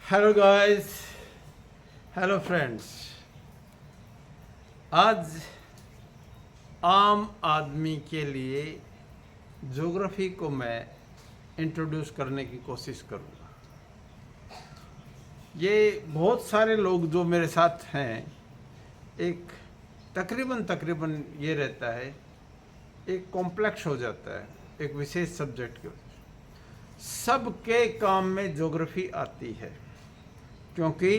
Hello guys, hello friends. आज आम आदमी के लिए ज्योग्राफी को मैं इंट्रोड्यूस करने की कोशिश करूँगा। ये बहुत सारे लोग जो मेरे साथ हैं, एक तकरीबन ये रहता है, एक कॉम्प्लेक्स हो जाता है एक विशेष सब्जेक्ट के वजह से। सबके काम में ज्योग्राफी आती है क्योंकि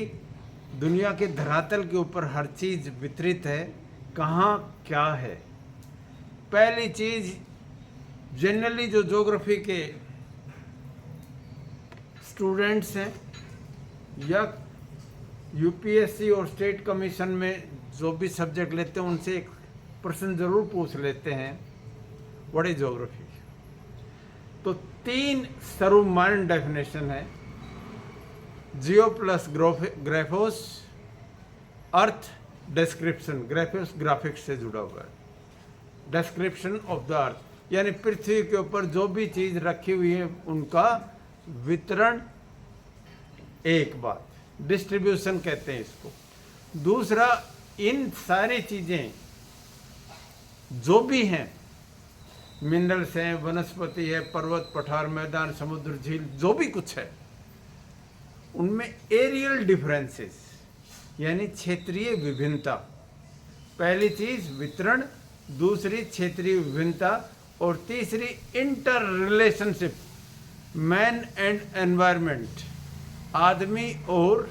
दुनिया के धरातल के ऊपर हर चीज़ वितरित है, कहाँ क्या है। पहली चीज़, जनरली जो ज्योग्राफी के स्टूडेंट्स हैं या यूपीएससी और स्टेट कमीशन में जो भी सब्जेक्ट लेते हैं उनसे एक प्रश्न ज़रूर पूछ लेते हैं, व्हाट इज ज्योग्राफी। तो 3 सर्वमान्य डेफिनेशन है। जियो प्लस ग्राफोस, अर्थ डिस्क्रिप्शन, ग्राफोस ग्राफिक्स से जुड़ा हुआ है। डिस्क्रिप्शन ऑफ द अर्थ, यानी पृथ्वी के ऊपर जो भी चीज रखी हुई है उनका वितरण। एक बात, डिस्ट्रीब्यूशन कहते हैं इसको। दूसरा, इन सारी चीजें जो भी हैं, मिनरल्स हैं, वनस्पति है, पर्वत पठार मैदान समुद्र झील, जो भी कुछ है, उनमें एरियल डिफरेंसेस यानी क्षेत्रीय विभिन्नता। पहली चीज वितरण, दूसरी क्षेत्रीय विभिन्नता, और तीसरी inter relationship, man and environment, आदमी और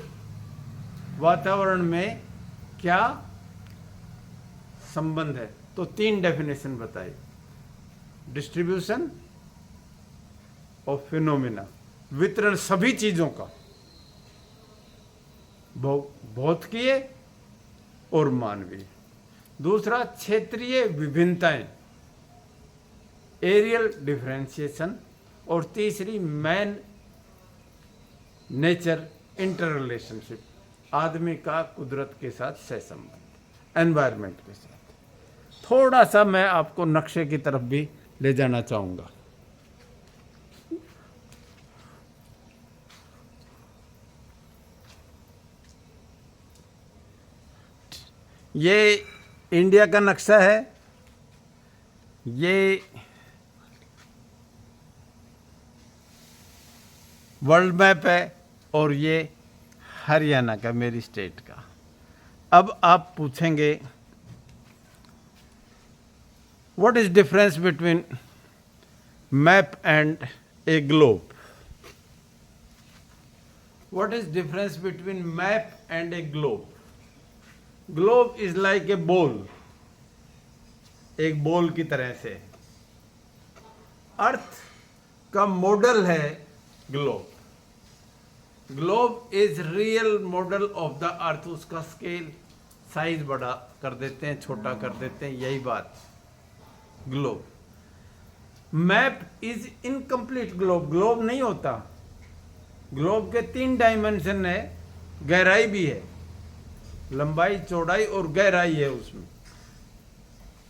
वातावरण में क्या संबंध है। तो 3 डेफिनेशन बताई, डिस्ट्रीब्यूशन ऑफ फिनोमिना, वितरण सभी चीजों का, भौतिकीय और मानवीय। दूसरा, क्षेत्रीय विभिन्नताएं, एरियल डिफरेंशिएशन, और तीसरी मैन नेचर इंटर रिलेशनशिप, आदमी का कुदरत के साथ सहसंबंध, एनवायरनमेंट के साथ। थोड़ा सा मैं आपको नक्शे की तरफ भी ले जाना चाहूँगा। ये इंडिया का नक्शा है, ये वर्ल्ड मैप है, और ये हरियाणा का, मेरी स्टेट का। अब आप पूछेंगे what is difference between map and A globe. What is difference between map and A globe. Globe is like a ball, एक बॉल की तरह से। अर्थ का मॉडल है globe. Globe is real model of the earth. उसका scale, size बड़ा कर देते हैं, छोटा कर देते हैं, यही बात globe. Map is incomplete globe, globe नहीं होता। ग्लोब के 3 डायमेंशन है, गहराई भी है, लंबाई चौड़ाई और गहराई है उसमें।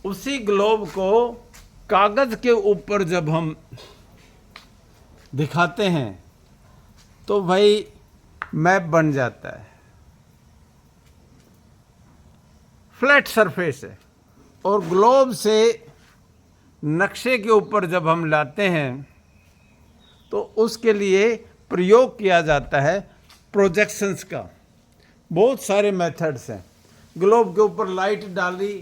उसी ग्लोब को कागज के ऊपर जब हम दिखाते हैं तो भाई मैप बन जाता है। फ्लैट सरफेस है, और ग्लोब से नक्शे के ऊपर जब हम लाते हैं तो उसके लिए प्रयोग किया जाता है प्रोजेक्शंस का। बहुत सारे मेथड्स हैं। ग्लोब के ऊपर लाइट डाली,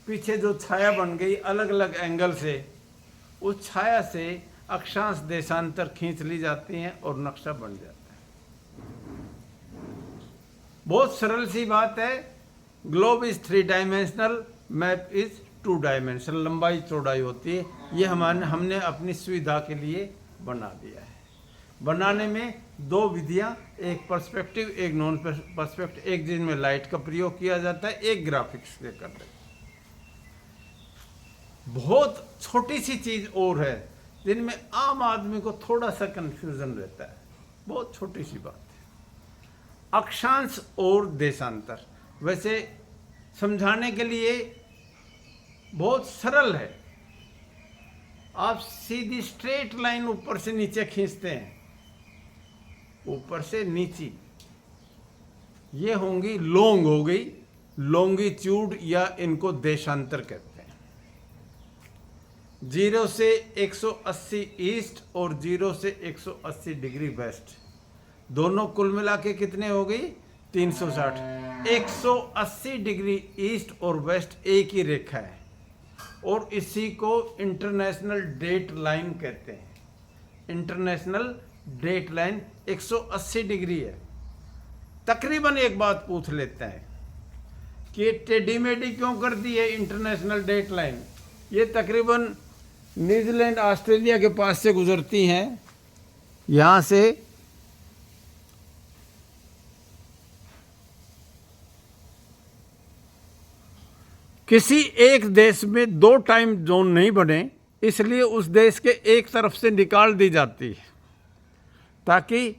पीछे जो छाया बन गई अलग अलग एंगल से, उस छाया से अक्षांश देशांतर खींच ली जाती हैं और नक्शा बन जाता है। बहुत सरल सी बात है। Globe is 3 dimensional, map is 2 dimensional. लंबाई चौड़ाई होती है, ये हमने अपनी सुविधा के लिए बना दिया है। बनाने में 2 विधियां, एक पर्सपेक्टिव, एक नॉन पर्सपेक्टिव, एक जिनमें लाइट का प्रयोग किया जाता है, एक ग्राफिक्स से कर रहे हैं। बहुत छोटी सी चीज और है जिनमें आम आदमी को थोड़ा सा कंफ्यूजन रहता है, बहुत छोटी सी बात है, अक्षांश और देशांतर। वैसे समझाने के लिए बहुत सरल है। आप सीधी स्ट्रेट लाइन ऊपर से नीचे खींचते हैं ऊपर से नीचे, ये होंगी लोंग हो गई, लॉन्गिट्यूड या इनको देशांतर कहते हैं। 0 से 180 ईस्ट और 0 से 180 डिग्री वेस्ट, दोनों कुल मिला के कितने हो गई 360। 180 डिग्री ईस्ट और वेस्ट एक ही रेखा है और इसी को इंटरनेशनल डेट लाइन कहते हैं। इंटरनेशनल डेट लाइन 180 डिग्री है। तकरीबन एक बात पूछ लेते हैं कि टेढ़ी मेढ़ी क्यों कर दी है इंटरनेशनल डेट लाइन। ये तकरीबन न्यूजीलैंड ऑस्ट्रेलिया के पास से गुजरती हैं। यहाँ से किसी एक देश में 2 टाइम जोन नहीं बने, इसलिए उस देश के एक तरफ से निकाल दी जाती है ताकि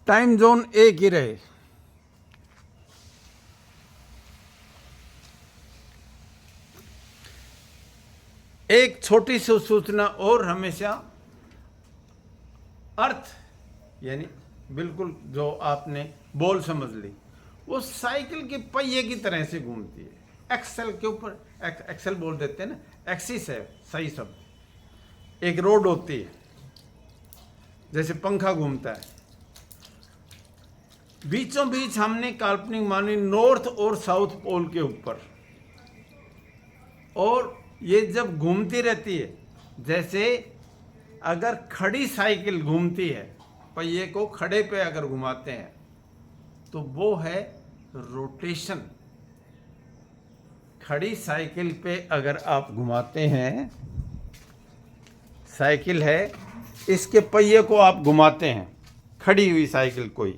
टाइम जोन एक ही रहे। एक छोटी सी सूचना और, हमेशा अर्थ यानी बिल्कुल जो आपने बॉल समझ ली, वो साइकिल के पहिए की तरह से घूमती है। एक्सेल के ऊपर, एक्सेल बोल देते हैं ना, एक्सिस है सही शब्द। एक रोड होती है, जैसे पंखा घूमता है, बीचों बीच हमने काल्पनिक मानी नॉर्थ और साउथ पोल के ऊपर, और ये जब घूमती रहती है, जैसे अगर खड़ी साइकिल घूमती है, पहिए को खड़े पे अगर घुमाते हैं तो वो है रोटेशन। खड़ी साइकिल पे अगर आप घुमाते हैं, साइकिल है, इसके पहिए को आप घुमाते हैं, खड़ी हुई साइकिल कोई,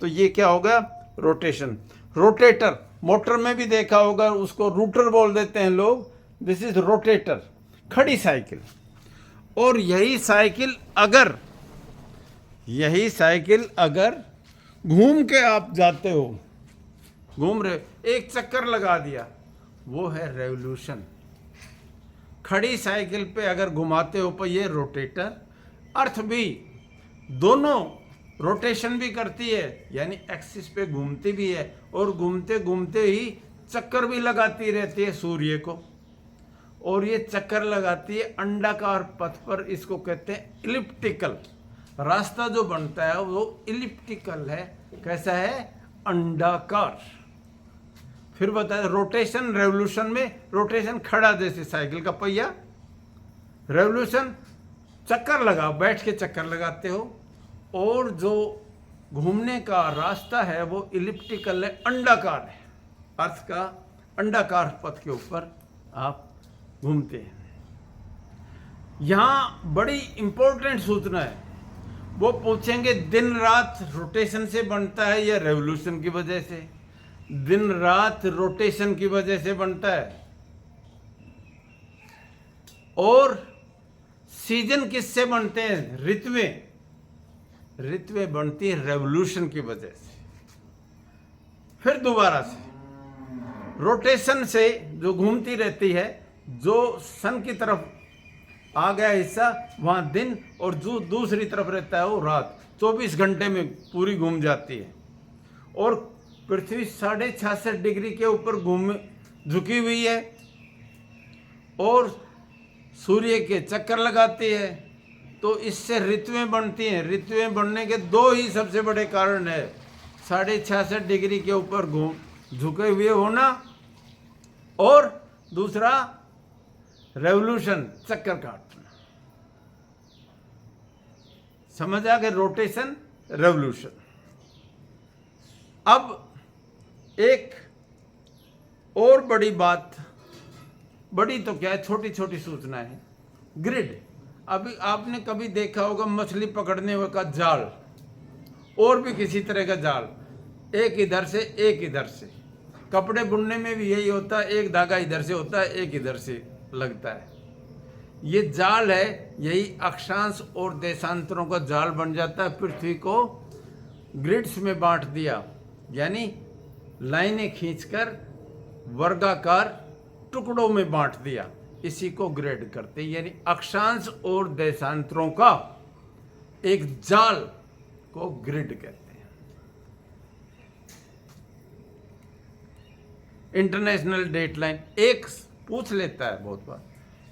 तो ये क्या होगा रोटेशन। रोटेटर मोटर में भी देखा होगा, उसको रूटर बोल देते हैं लोग। दिस इज रोटेटर, खड़ी साइकिल। और यही साइकिल अगर घूम के आप जाते हो, घूम रहे, एक चक्कर लगा दिया, वो है रेवोल्यूशन। खड़ी साइकिल पे अगर घुमाते हो पहिए, रोटेटर। अर्थ भी दोनों रोटेशन भी करती है, यानी एक्सिस पे घूमती भी है, और घूमते घूमते ही चक्कर भी लगाती रहती है सूर्य को, और ये चक्कर लगाती है अंडाकार पथ पर। इसको कहते हैं इलिप्टिकल। रास्ता जो बनता है वो इलिप्टिकल है। कैसा है? अंडाकार। फिर बताए रोटेशन, रेवोल्यूशन में रोटेशन खड़ा जैसे साइकिल का पहिया, रेवोल्यूशन चक्कर लगाओ, बैठ के चक्कर लगाते हो, और जो घूमने का रास्ता है वो इलिप्टिकल है, अंडाकार है। अर्थ का अंडाकार पथ के ऊपर आप घूमते हैं। यहां बड़ी इंपॉर्टेंट सूचना है, वो पूछेंगे दिन रात रोटेशन से बनता है या रेवोल्यूशन की वजह से? दिन रात रोटेशन की वजह से बनता है। और सीजन किससे बनते हैं? ऋतुएं। ऋतुएं बनती है रेवोल्यूशन की वजह से। फिर दोबारा से रोटेशन से जो घूमती रहती है, जो सन की तरफ आ गया हिस्सा वहां दिन, और जो दूसरी तरफ रहता है वो रात। 24 घंटे में पूरी घूम जाती है। और पृथ्वी 66.5 डिग्री के ऊपर झुकी हुई है, और सूर्य के चक्कर लगाती है, तो इससे ऋतुएं बनती हैं। ऋतुएं बनने के 2 ही सबसे बड़े कारण है, 66.5 डिग्री के ऊपर झुके हुए होना, और दूसरा रेवोल्यूशन, चक्कर काटना। समझ आ गए? Rotation, revolution. अब एक और बड़ी बात, बड़ी तो क्या है, छोटी छोटी सूचना है। ग्रिड। अभी आपने कभी देखा होगा मछली पकड़ने का जाल, और भी किसी तरह का जाल, एक इधर से एक इधर से। कपड़े बुनने में भी यही होता है, एक धागा इधर से होता है, एक इधर से लगता है। ये जाल है, यही अक्षांश और देशांतरों का जाल बन जाता है। पृथ्वी को ग्रिड्स में बांट दिया, यानी लाइनें खींचकर वर्गाकार टुकड़ों में बांट दिया। इसी को ग्रिड करते हैं, यानी अक्षांश और देशांतरों का एक जाल को ग्रिड कहते हैं। इंटरनेशनल डेटलाइन एक पूछ लेता है बहुत बार,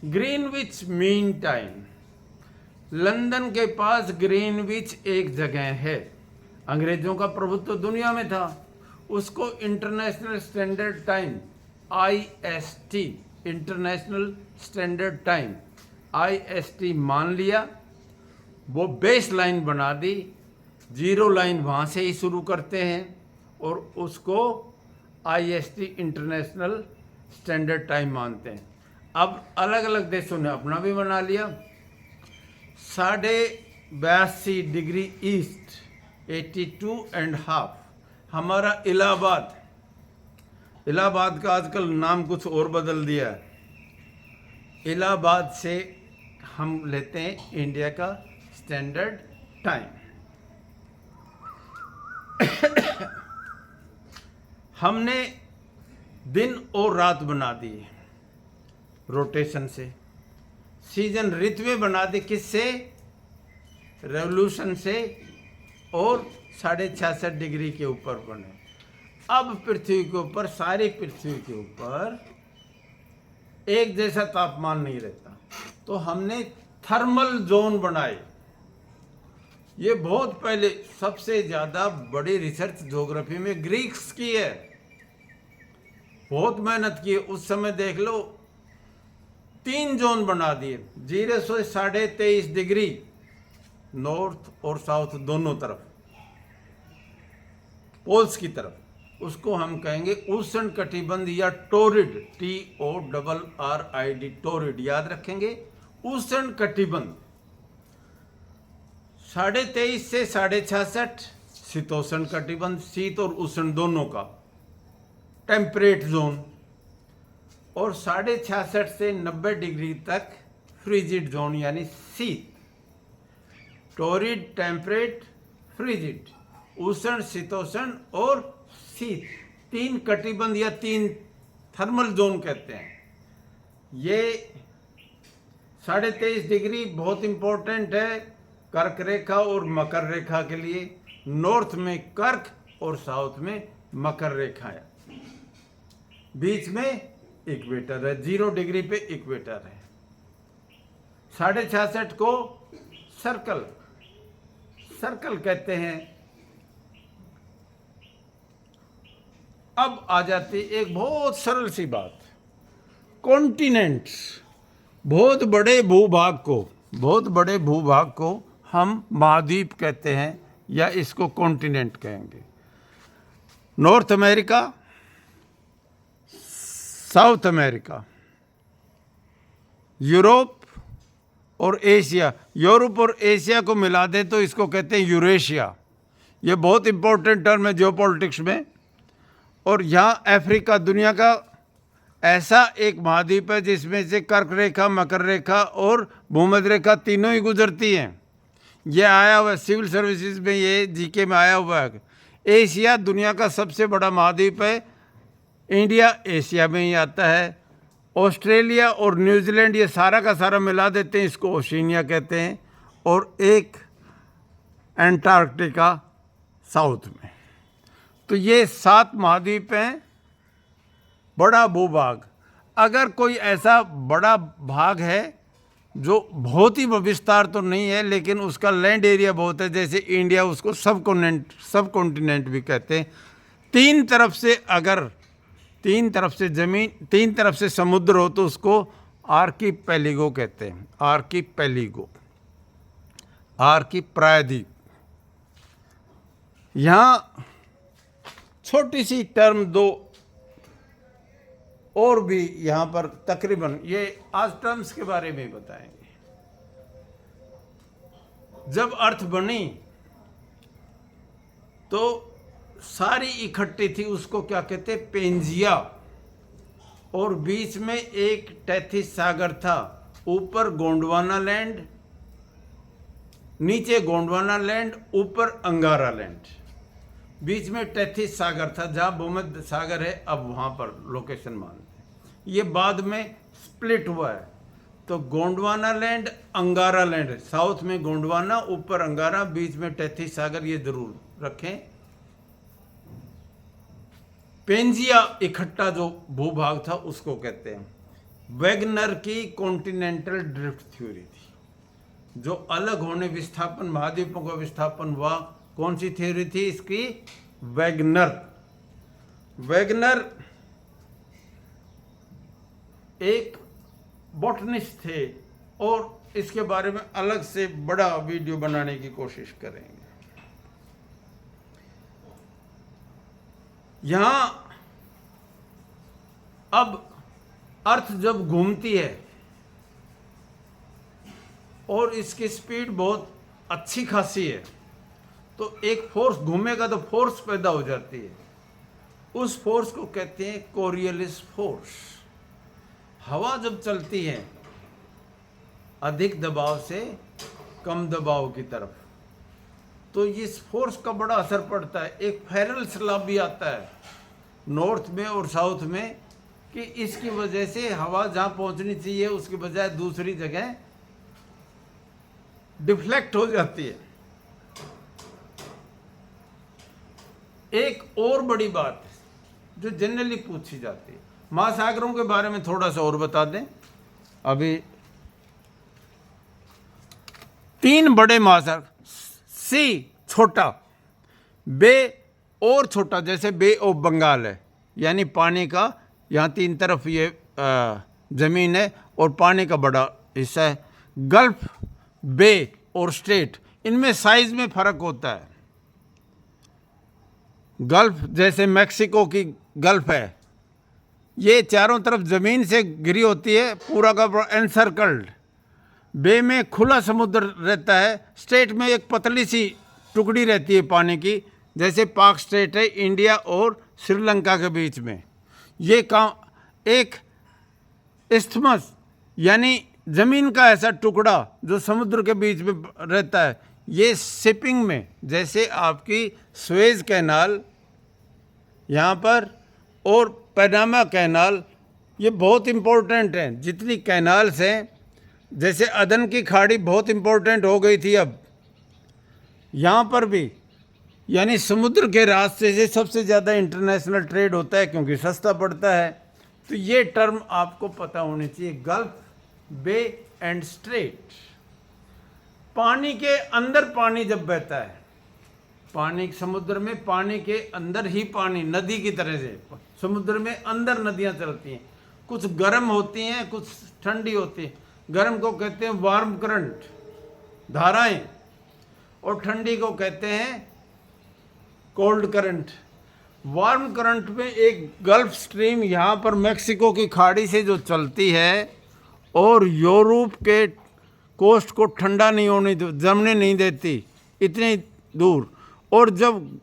ग्रीनविच मीन टाइम। लंदन के पास ग्रीनविच एक जगह है, अंग्रेजों का प्रभुत्व दुनिया में था, उसको international standard time IST, international standard time IST मान लिया, वो बेस लाइन बना दी, जीरो लाइन वहाँ से ही शुरू करते हैं और उसको IST इंटरनेशनल स्टैंडर्ड टाइम मानते हैं। अब अलग अलग देशों ने अपना भी बना लिया। 82.5 डिग्री ईस्ट 82.5 हमारा इलाहाबाद, इलाहाबाद का आजकल नाम कुछ और बदल दिया है, इलाहाबाद से हम लेते हैं इंडिया का स्टैंडर्ड टाइम। हमने दिन और रात बना दी रोटेशन से, सीजन ऋतुएं बना दी किससे, रेवोल्यूशन से, और 66.5 डिग्री के ऊपर बने। अब पृथ्वी के ऊपर, सारी पृथ्वी के ऊपर एक जैसा तापमान नहीं रहता, तो हमने थर्मल जोन बनाए। ये बहुत पहले सबसे ज्यादा बड़ी रिसर्च ज्योग्राफी में ग्रीक्स की है, बहुत मेहनत की है। उस समय देख लो 3 जोन बना दिए, 0 से 23.5 डिग्री नॉर्थ और साउथ दोनों तरफ, पोल्स की तरफ। उसको हम कहेंगे उष्ण कटिबंध या टोरिड, TORRID, टोरिड, याद रखेंगे, उष्ण कटिबंध। 23.5 से 66.5 शीतोष्ण कटिबंध, शीत और उष्ण दोनों का टेम्परेट जोन, और 66.5 से 90 डिग्री तक फ्रिजिड जोन यानी शीत। टोरिड, टेम्परेट, फ्रिजिड, उष्ण, शीतोष्ण और शीत, 3 कटिबंध या 3 थर्मल जोन कहते हैं। ये 23.5 डिग्री बहुत इंपॉर्टेंट है कर्क रेखा और मकर रेखा के लिए। नॉर्थ में कर्क और साउथ में मकर रेखा है, बीच में इक्वेटर है, 0 डिग्री पे इक्वेटर है। 66.5 को सर्कल, सर्कल कहते हैं। अब आ जाती एक बहुत सरल सी बात, कॉन्टिनेंट्स, बहुत बड़े भूभाग को हम महाद्वीप कहते हैं या इसको कॉन्टिनेंट कहेंगे। North America, south America, Europe और एशिया। यूरोप और एशिया को मिला दे तो इसको कहते हैं यूरेशिया। ये बहुत इंपॉर्टेंट टर्म है जियोपॉलिटिक्स में। और यहाँ अफ्रीका दुनिया का ऐसा एक महाद्वीप है जिसमें से कर्क रेखा, मकर रेखा और भूमध्य रेखा तीनों ही गुजरती हैं। ये आया हुआ है सिविल सर्विसेज में, ये जीके में आया हुआ है। एशिया दुनिया का सबसे बड़ा महाद्वीप है, इंडिया एशिया में ही आता है। ऑस्ट्रेलिया और न्यूजीलैंड ये सारा का सारा मिला देते हैं, इसको ओशिनिया कहते हैं। और एक एंटार्क्टिका साउथ में। तो ये 7 महाद्वीप हैं, बड़ा भूभाग। अगर कोई ऐसा बड़ा भाग है जो बहुत ही विस्तार तो नहीं है लेकिन उसका लैंड एरिया बहुत है, जैसे इंडिया, उसको सब कॉन्टिनेंट भी कहते हैं। 3 तरफ से अगर 3 तरफ से जमीन, 3 तरफ से समुद्र हो तो उसको आर्कीपेलिगो कहते हैं। आर्कीपेलिगो, प्रायद्वीप। यहाँ छोटी सी टर्म 2 और भी यहाँ पर तकरीबन, ये आज टर्म्स के बारे में बताएंगे। जब अर्थ बनी तो सारी इकट्ठी थी, उसको क्या कहते, पेंजिया। और बीच में एक टेथिस सागर था, ऊपर गोंडवाना लैंड, नीचे गोंडवाना लैंड, ऊपर अंगारा लैंड। बीच में टेथिस सागर था, जहाँ भूमध्य सागर है अब वहाँ पर लोकेशन मानते हैं। ये बाद में स्प्लिट हुआ है। तो गोंडवाना लैंड, अंगारा लैंड, साउथ में गोंडवाना, ऊपर अंगारा, बीच में टैथी सागर, ये जरूर रखें। पेंजिया इकट्ठा जो भूभाग था उसको कहते हैं। वैगनर की कॉन्टिनेंटल ड्रिफ्ट थ्योरी थी, जो अलग होने विस्थापन, महाद्वीपों का विस्थापन हुआ। कौन सी थ्योरी थी इसकी? वैगनर एक बॉटनिस्ट थे और इसके बारे में अलग से बड़ा वीडियो बनाने की कोशिश करेंगे। यहां अब अर्थ जब घूमती है और इसकी स्पीड बहुत अच्छी खासी है, तो एक फोर्स घूमेगा तो फोर्स पैदा हो जाती है। उस फोर्स को कहते हैं कोरियलिस फोर्स। हवा जब चलती है अधिक दबाव से कम दबाव की तरफ, तो इस फोर्स का बड़ा असर पड़ता है। एक फेरल सैलाब भी आता है नॉर्थ में और साउथ में, कि इसकी वजह से हवा जहां पहुंचनी चाहिए उसकी बजाय दूसरी जगह डिफ्लेक्ट हो जाती है। एक और बड़ी बात जो जनरली पूछी जाती है, महासागरों के बारे में थोड़ा सा और बता दें। अभी 3 बड़े महासागर, सी छोटा, बे और छोटा, जैसे बे ऑफ बंगाल है, यानी पानी का यहाँ 3 तरफ ये जमीन है और पानी का बड़ा हिस्सा है। गल्फ, बे और स्ट्रेट, इनमें साइज में फर्क होता है। गल्फ जैसे मैक्सिको की गल्फ है, ये चारों तरफ जमीन से घिरी होती है, पूरा का पूरा एनसर्कल्ड। बे में खुला समुद्र रहता है। स्ट्रेट में एक पतली सी टुकड़ी रहती है पानी की, जैसे पाक स्ट्रेट है इंडिया और श्रीलंका के बीच में। ये काम एक इस्थमस, यानी जमीन का ऐसा टुकड़ा जो समुद्र के बीच में रहता है। ये शिपिंग में, जैसे आपकी सुएज कैनाल यहाँ पर और पैनामा कैनाल, ये बहुत इम्पोर्टेंट हैं। जितनी कैनाल्स हैं, जैसे अदन की खाड़ी बहुत इम्पोर्टेंट हो गई थी, अब यहाँ पर भी, यानी समुद्र के रास्ते से सबसे ज़्यादा इंटरनेशनल ट्रेड होता है क्योंकि सस्ता पड़ता है। तो ये टर्म आपको पता होनी चाहिए, गल्फ, बे एंड स्ट्रेट। पानी के अंदर पानी जब बहता है, पानी समुद्र में, पानी के अंदर ही पानी, नदी की तरह से समुद्र में अंदर नदियां चलती हैं। कुछ गर्म होती हैं, कुछ ठंडी होती हैं। गर्म को कहते हैं वार्म करंट, धाराएं, और ठंडी को कहते हैं कोल्ड करंट। वार्म करंट में एक गल्फ स्ट्रीम यहाँ पर मैक्सिको की खाड़ी से जो चलती है और यूरोप के कोस्ट को ठंडा नहीं होने जमने नहीं देती इतनी दूर, और जब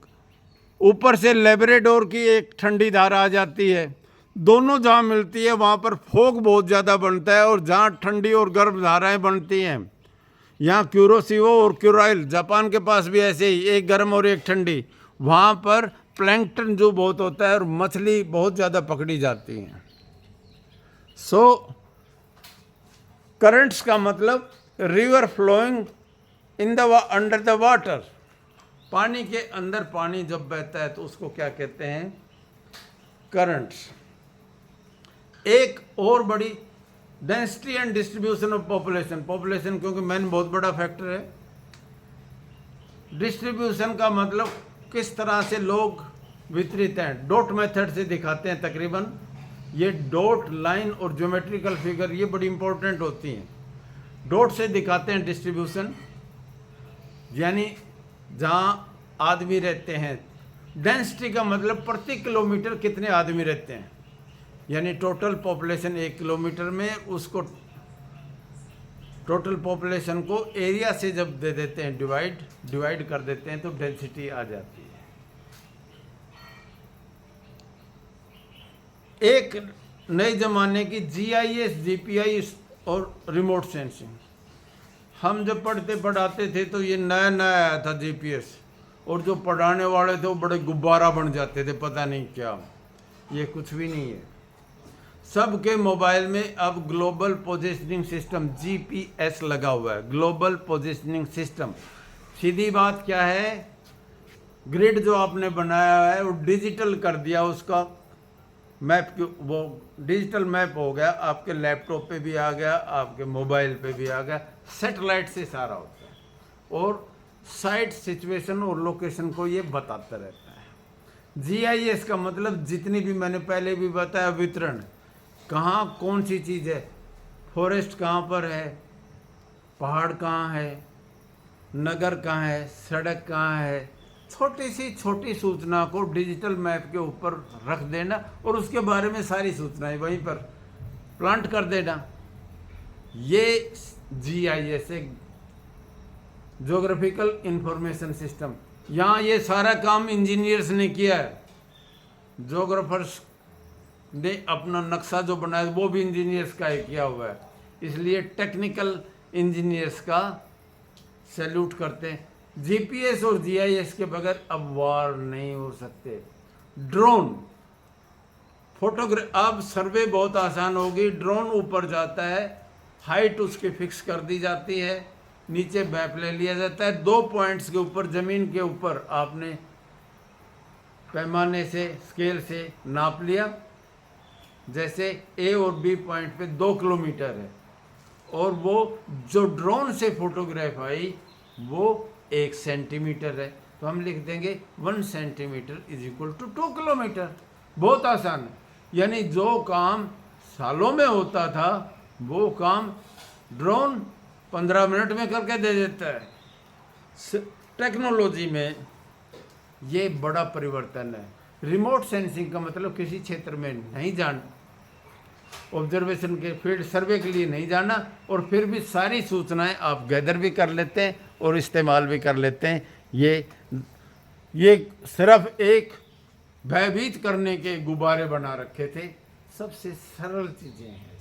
ऊपर से लेब्राडोर की एक ठंडी धारा आ जाती है, दोनों जहाँ मिलती है वहाँ पर फोग बहुत ज़्यादा बनता है। और जहाँ ठंडी और गर्म धाराएं बनती हैं, यहाँ क्यूरोसिवो और क्यूराइल, जापान के पास भी ऐसे ही, एक गर्म और एक ठंडी, वहाँ पर प्लैंकटन जो बहुत होता है और मछली बहुत ज़्यादा पकड़ी जाती हैं। सो करंट्स का मतलब river flowing in the under the water, पानी के अंदर पानी जब बहता है तो उसको क्या कहते हैं? करंट्स। एक और बड़ी density and distribution of population, population क्योंकि मैन बहुत बड़ा फैक्टर है। डिस्ट्रीब्यूशन का मतलब किस तरह से लोग वितरित हैं, डॉट मेथड से दिखाते हैं तकरीबन। ये डॉट, लाइन और ज्योमेट्रिकल फिगर ये बड़ी इंपॉर्टेंट होती हैं। डॉट से दिखाते हैं डिस्ट्रीब्यूशन, यानी जहाँ आदमी रहते हैं। डेंसिटी का मतलब प्रति किलोमीटर कितने आदमी रहते हैं, यानी टोटल पॉपुलेशन 1 किलोमीटर में, उसको टोटल पॉपुलेशन को एरिया से जब दे देते हैं, डिवाइड कर देते हैं, तो डेंसिटी आ जाती है। एक नए ज़माने की GIS, GPI और रिमोट सेंसिंग। हम जब पढ़ाते थे तो ये नया नया आया था GPS, और जो पढ़ाने वाले थे वो बड़े गुब्बारा बन जाते थे, पता नहीं क्या, ये कुछ भी नहीं है। सबके मोबाइल में अब ग्लोबल पोजिशनिंग सिस्टम जीपीएस लगा हुआ है, ग्लोबल पोजिशनिंग सिस्टम। सीधी बात क्या है, ग्रिड जो आपने बनाया है वो डिजिटल कर दिया, उसका मैप वो डिजिटल मैप हो गया, आपके लैपटॉप पे भी आ गया, आपके मोबाइल पे भी आ गया, सैटेलाइट से सारा होता है और साइट सिचुएशन और लोकेशन को ये बताता रहता है। जीआईएस का मतलब जितनी भी मैंने पहले भी बताया वितरण, कहाँ कौन सी चीज़ है, फॉरेस्ट कहाँ पर है, पहाड़ कहाँ है, नगर कहाँ है, सड़क कहाँ है, छोटी सी छोटी सूचना को डिजिटल मैप के ऊपर रख देना और उसके बारे में सारी सूचनाएं वहीं पर प्लांट कर देना। ये जीआईएस है, ज्योग्राफिकल इंफॉर्मेशन सिस्टम। यहाँ ये सारा काम इंजीनियर्स ने किया है, ज्योग्राफर्स ने अपना नक्शा जो बनाया वो भी इंजीनियर्स का ही किया हुआ है, इसलिए टेक्निकल इंजीनियर्स का सैल्यूट करते हैं। जीपीएस और जीआईएस के बगैर अब वार नहीं हो सकते। ड्रोन फोटोग्राफ, अब सर्वे बहुत आसान होगी, ड्रोन ऊपर जाता है, हाइट उसकी फिक्स कर दी जाती है, नीचे मैप ले लिया जाता है, 2 पॉइंट्स के ऊपर ज़मीन के ऊपर आपने पैमाने से स्केल से नाप लिया, जैसे ए और बी पॉइंट पे 2 किलोमीटर है और वो जो ड्रोन से फोटोग्राफ आई वो 1 सेंटीमीटर है, तो हम लिख देंगे 1 centimetre is equal to 2 kilometre. बहुत आसान है, यानी जो काम सालों में होता था वो काम ड्रोन 15 मिनट में करके दे देता है। टेक्नोलॉजी में ये बड़ा परिवर्तन है। रिमोट सेंसिंग का मतलब किसी क्षेत्र में नहीं जाना, ऑब्जर्वेशन के फील्ड सर्वे के लिए नहीं जाना, और फिर भी सारी सूचनाएं आप गैदर भी कर लेते हैं और इस्तेमाल भी कर लेते हैं। ये सिर्फ एक भयभीत करने के गुब्बारे बना रखे थे, सबसे सरल चीज़ें हैं।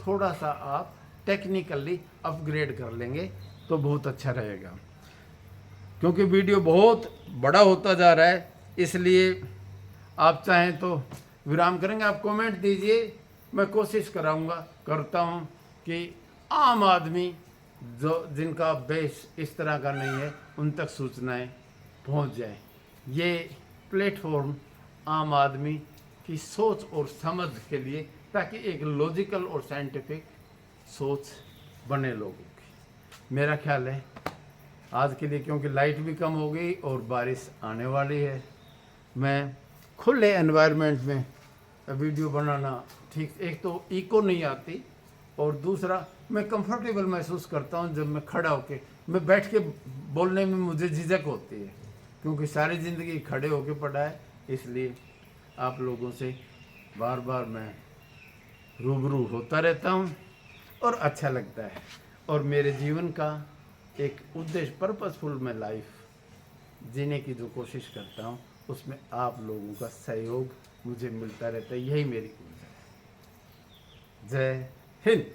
थोड़ा सा आप टेक्निकली अपग्रेड कर लेंगे तो बहुत अच्छा रहेगा, क्योंकि वीडियो बहुत बड़ा होता जा रहा है, इसलिए आप चाहें तो विराम करेंगे, आप कमेंट दीजिए, मैं कोशिश करता हूँ कि आम आदमी जो जिनका बेस इस तरह का नहीं है उन तक सूचनाएं पहुँच जाए। ये प्लेटफॉर्म आम आदमी की सोच और समझ के लिए, ताकि एक लॉजिकल और साइंटिफिक सोच बने लोगों की। मेरा ख्याल है आज के लिए, क्योंकि लाइट भी कम हो गई और बारिश आने वाली है, मैं खुले एनवायरनमेंट में वीडियो बनाना ठीक, एक तो इको नहीं आती और दूसरा मैं कंफर्टेबल महसूस करता हूँ जब मैं खड़ा होके, मैं बैठ के बोलने में मुझे झिझक होती है, क्योंकि सारी ज़िंदगी खड़े होके पड़ा है, इसलिए आप लोगों से बार बार मैं रूबरू होता रहता हूँ और अच्छा लगता है। और मेरे जीवन का एक उद्देश्य, पर्पसफुल मैं लाइफ जीने की जो कोशिश करता हूँ, उसमें आप लोगों का सहयोग मुझे मिलता रहता है, यही मेरी ऊर्जा है। जय हिंद।